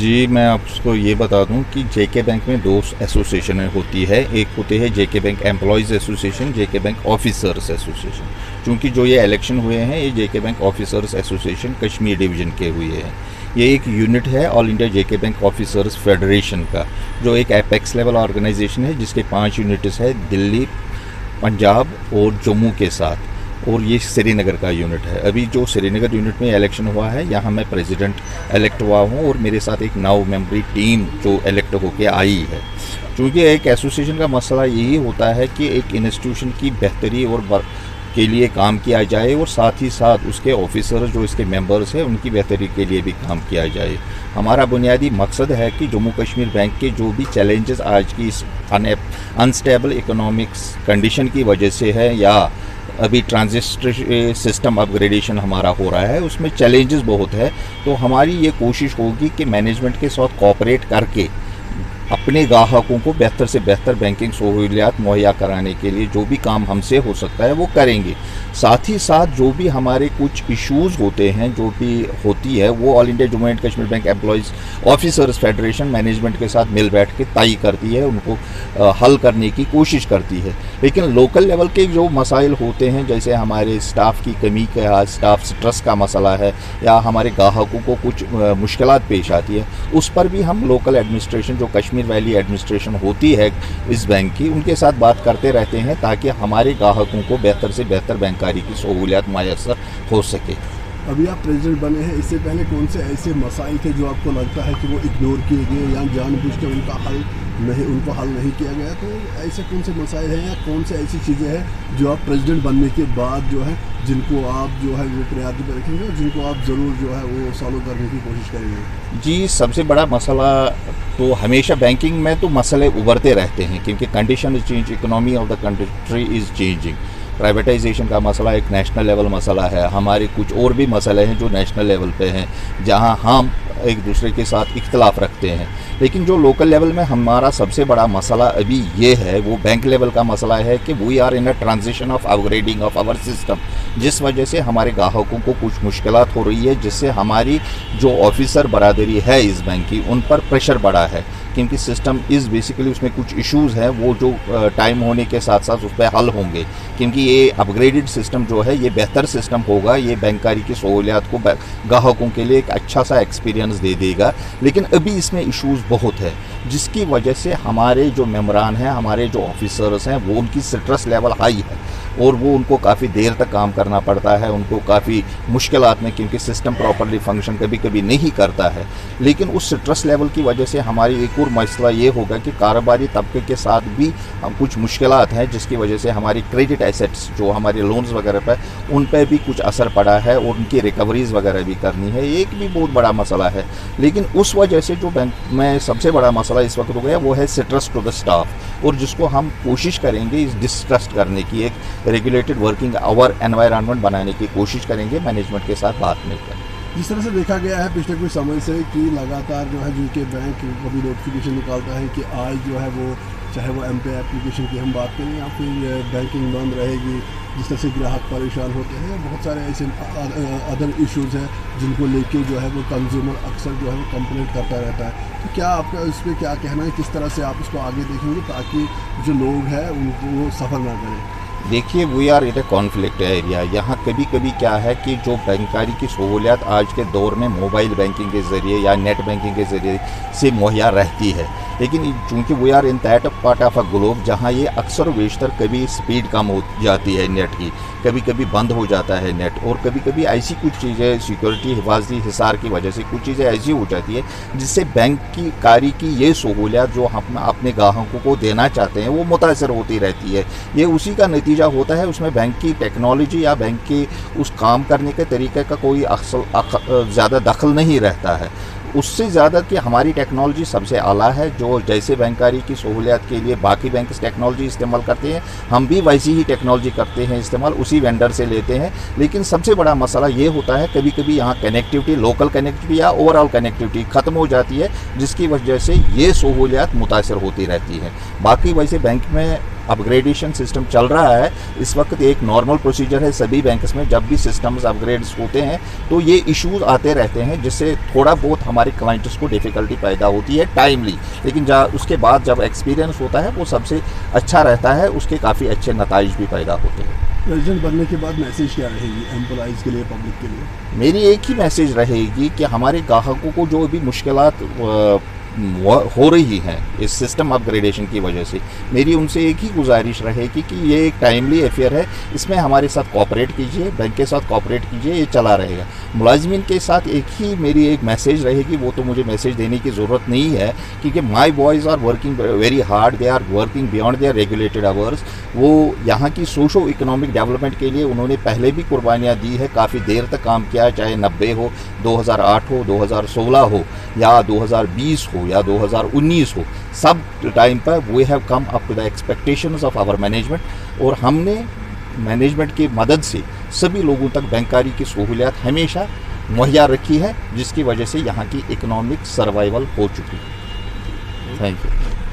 जी, मैं आपको ये बता दूं कि जेके बैंक में दो एसोसिएशन होती है। एक होती है JK bank employees association, JK bank officers association. क्योंकि जो ये इलेक्शन हुए हैं ये JK bank officers association Kashmir division के हुए हैं। ये एक यूनिट है all India JK bank officers federation का, जो एक एपेक्स लेवल ऑर्गेनाइजेशन है जिसके 5 यूनिट्स है दिल्ली, पंजाब और जम्मू के साथ। और ये श्रीनगर का यूनिट है। अभी जो श्रीनगर यूनिट में इलेक्शन हुआ है यहाँ मैं प्रेसिडेंट इलेक्ट हुआ हूँ और मेरे साथ एक 9 मेंबरी टीम जो इलेक्ट होके आई है। क्योंकि एक एसोसिएशन का मसला यही होता है कि एक इंस्टीट्यूशन की बेहतरी और के लिए काम किया जाए और साथ ही साथ उसके ऑफिसर जो इसके मेंबर्स हैं उनकी बेहतरी के लिए भी काम किया जाए। हमारा बुनियादी मकसद है कि जम्मू कश्मीर बैंक के जो भी चैलेंजेस आज की इस अनस्टेबल इकोनॉमिक्स कंडीशन की वजह से है या अभी ट्रांजिस्टर सिस्टम अपग्रेडेशन हमारा हो रहा है उसमें चैलेंजेस बहुत है, तो हमारी ये कोशिश होगी कि मैनेजमेंट के साथ कोऑपरेट करके अपने ग्राहकों को बेहतर से बेहतर बैंकिंग सहूलियात मुहैया कराने के लिए जो भी काम हमसे हो सकता है वो करेंगे। साथ ही साथ जो भी हमारे कुछ इश्यूज़ होते हैं जो भी होती है वो all India Jammu and Kashmir bank employees officers federation management के साथ मिल बैठ के तय करती है, उनको हल करने की कोशिश करती है। लेकिन लोकल लेवल के जो मसाइल होते हैं जैसे हमारे स्टाफ की कमी का, स्टाफ स्ट्रेस का मसला है या हमारे ग्राहकों को कुछ मुश्किलात पेश आती है, उस पर भी हम लोकल एडमिनिस्ट्रेशन जो कश्मीर वैली एडमिनिस्ट्रेशन होती है इस बैंक की उनके साथ बात करते रहते हैं ताकि हमारे ग्राहकों को बेहतर से बेहतर बैंकारी की सहूलियत मैसर हो सके। अभी आप प्रेसिडेंट बने हैं, इससे पहले कौन से ऐसे मसाइल थे जो आपको लगता है कि वो इग्नोर किए गए या जानबूझ के उनको हल नहीं किया गया? तो ऐसे कौन से मसाइल हैं या कौन से ऐसी चीज़ें हैं जो आप प्रेसिडेंट बनने के बाद जो है जिनको आप जो है वो प्रायोरिटी पर रखेंगे और जिनको आप ज़रूर जो है वो सॉल्व करने की कोशिश करेंगे? जी, सबसे बड़ा मसला तो हमेशा बैंकिंग में तो मसले उभरते रहते हैं क्योंकि condition is change, economy of the country is changing. Privatisation का मसला एक नेशनल लेवल मसला है, हमारे कुछ और भी मसले हैं जो नेशनल लेवल पे हैं जहां हम एक दूसरे के साथ इख्तलाफ रखते हैं। लेकिन जो लोकल लेवल में हमारा सबसे बड़ा मसला अभी ये है वो बैंक लेवल का मसला है कि we are in a transition of upgrading of our system, जिस वजह से हमारे ग्राहकों को कुछ मुश्किलात हो रही है जिससे हमारी जो ऑफिसर बरादरी है इस बैंक की उन पर प्रेशर बढ़ा है क्योंकि सिस्टम इज़ बेसिकली उसमें कुछ इश्यूज़ हैं वो जो टाइम होने के साथ साथ उस पर हल होंगे क्योंकि ये अपग्रेडेड सिस्टम जो है ये बेहतर सिस्टम होगा, ये बैंकारी की सहूलियात को ग्राहकों के लिए एक अच्छा सा एक्सपीरियंस दे देगा। लेकिन अभी इसमें इश्यूज़ बहुत है जिसकी वजह से हमारे जो मेम्बरान हैं, हमारे जो ऑफिसर्स हैं वो उनकी स्ट्रेस लेवल हाई है और वो उनको काफ़ी देर तक काम करना पड़ता है, उनको काफ़ी मुश्किलात में क्योंकि सिस्टम प्रॉपरली फंक्शन कभी कभी नहीं करता है। लेकिन उस स्ट्रेस लेवल की वजह से हमारी एक और मसला ये होगा कि कारोबारी तबके के साथ भी हम कुछ मुश्किलात हैं जिसकी वजह से हमारी क्रेडिट एसेट्स जो हमारे लोन्स वगैरह पर उन पर भी कुछ असर पड़ा है और उनकी रिकवरीज वगैरह भी करनी है, एक भी बहुत बड़ा मसला है। लेकिन उस वजह से जो बैंक में सबसे बड़ा मसला इस वक्त हो गया वो है स्ट्रेस टू द स्टाफ, और जिसको हम कोशिश करेंगे इस डिस्ट्रस्ट करने की, एक रेगुलेटेड वर्किंग आवर एनवायरनमेंट बनाने की कोशिश करेंगे मैनेजमेंट के साथ बात मिलकर। जिस तरह से देखा गया है पिछले कुछ समय से कि लगातार जो है जेके बैंक कभी नोटिफिकेशन निकालता है कि आज जो है वो चाहे वो एमपे एप्लीकेशन की हम बात करें या फिर बैंकिंग बंद रहेगी, जिस तरह से ग्राहक परेशान होते हैं, बहुत सारे ऐसे अदर इश्यूज़ हैं जिनको लेके जो है वो कंज्यूमर अक्सर जो है वो कंप्लेंट करता रहता है। तो क्या आपका इस पर क्या कहना है, किस तरह से आप इसको आगे देखेंगे ताकि जो लोग हैं उनको वो सफ़र ना करें? देखिए, we are in a conflict area. यहाँ कभी कभी क्या है कि जो बैंकारी की सहूलियत आज के दौर में मोबाइल बैंकिंग के ज़रिए या नेट बैंकिंग के ज़रिए से मुहैया रहती है, लेकिन चूँकि we are in that part of a globe जहाँ ये अक्सर बेशतर कभी स्पीड कम हो जाती है नेट की, कभी कभी बंद हो जाता है नेट, और कभी कभी ऐसी कुछ चीज़ें सिक्योरिटी हिफाजती हिसार की वजह से कुछ चीज़ें ऐसी हो जाती है जिससे बैंक की कारी की ये सहूलियत जो हम अपने ग्राहकों को देना चाहते हैं वो मुतासर होती रहती है। ये उसी का नतीजा होता है, उसमें बैंक की टेक्नोलॉजी या बैंक की उस काम करने के तरीके का कोई ज़्यादा दखल नहीं रहता है। उससे ज़्यादा कि हमारी टेक्नोलॉजी सबसे आला है, जो जैसे बैंकारी की सहूलियत के लिए बाकी बैंक टेक्नोलॉजी इस्तेमाल करते हैं हम भी वैसी ही टेक्नोलॉजी करते हैं इस्तेमाल, उसी वेंडर से लेते हैं। लेकिन सबसे बड़ा मसला ये होता है कभी कभी यहाँ कनेक्टिविटी, लोकल कनेक्टिविटी या ओवरऑल कनेक्टिविटी ख़त्म हो जाती है जिसकी वजह से ये सहूलियत मुतासर होती रहती है। बाकी वैसे बैंक में अपग्रेडेशन सिस्टम चल रहा है इस वक्त, एक नॉर्मल प्रोसीजर है सभी बैंक्स में। जब भी सिस्टम्स अपग्रेड्स होते हैं तो ये इश्यूज आते रहते हैं, जिससे थोड़ा बहुत हमारे क्लाइंट्स को डिफ़िकल्टी पैदा होती है टाइमली, लेकिन उसके बाद जब एक्सपीरियंस होता है वो सबसे अच्छा रहता है, उसके काफ़ी अच्छे नताइज भी पैदा होते हैं। प्रेसिडेंट बनने के बाद मैसेज क्या रहेगी एम्प्लॉइज़ के लिए, पब्लिक के लिए? मेरी एक ही मैसेज रहेगी कि हमारे ग्राहकों को जो भी मुश्किलात हो रही हैं इस सिस्टम अपग्रेडेशन की वजह से, मेरी उनसे एक ही गुजारिश रहेगी कि ये एक टाइमली अफेयर है, इसमें हमारे साथ कोऑपरेट कीजिए, बैंक के साथ कोऑपरेट कीजिए, ये चला रहेगा। मुलाजिमीन के साथ एक ही मेरी एक मैसेज रहेगी, वो तो मुझे मैसेज देने की ज़रूरत नहीं है, क्योंकि my boys are working very hard, they are working beyond their regulated hours. वो यहाँ की सोशो इकोनॉमिक डेवलपमेंट के लिए उन्होंने पहले भी कुर्बानियाँ दी है, काफ़ी देर तक काम किया है, चाहे 90 हो, 2008 हो, 2016 हो या 2020 हो या 2019 हो, सब टाइम पर we have come up to the expectations of our management. और हमने मैनेजमेंट की मदद से सभी लोगों तक बैंकारी की सहूलियत हमेशा मुहैया रखी है, जिसकी वजह से यहाँ की इकोनॉमिक सर्वाइवल हो चुकी है। Thank you.